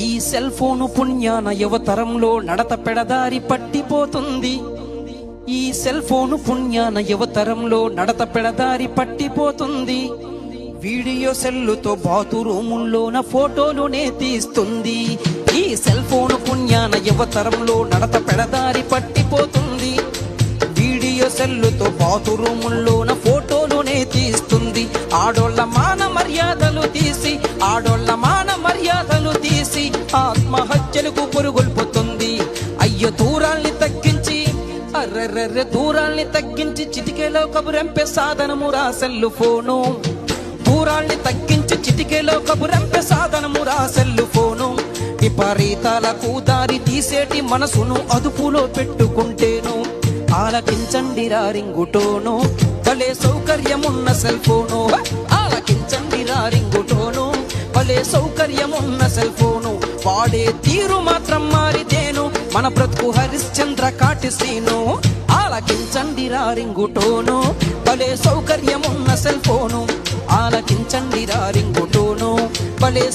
ఈ cell phone పుణ్యాన యువతరంలో నడత పెడదారి పట్టిపోతుంది. ఈ సెల్ ఫోను పుణ్యాన యువతరంలో నడత పెడదారి పట్టిపోతుంది. వీడియో సెల్లుతో బాతురూముల్లోన ఫోటోలునే తీస్తుంది. ఈ సెల్ ఫోను పుణ్యాన యువతరంలో నడత పెడదారి పట్టిపోతుంది. వీడియో సెల్లుతో బాతురూముల్లోన ఫోటోలునే తీస్తుంది. ఆడోళ్ళ మాన మర్యాదలు తీసి ఆత్మహత్యలకు పురుగొల్పుతుంది. అయ్యో దూరాల్ని తగ్గించి దూరాల్ని తగ్గించి చిటికెలో కబురెంపే సాధనమురా సెల్లు ఫోను. దూరాల్ని తగ్గించి చిటికెలో కబురెంపే సాధనమురా సెల్లు ఫోను. విపరీతాలకు దారి తీసేటి మనసును అదుపులో పెట్టుకుంటేను ఆలకించండి రింగుటోను, భలే సౌకర్యమున్న సెల్ ఫోను. ఆలకించండి రింగుటోను, భలే సౌకర్యమున్న సెల్ ఫోను. వాడే తీరు మాత్రం మారితేను మన బ్రతుకు హరిశ్చంద్ర కాటిసీను. ఆలకించండి రింగుటోను, భలే సౌకర్యమున్న సెల్ ఫోను. ఆలకించండి రింగుటోను, భలే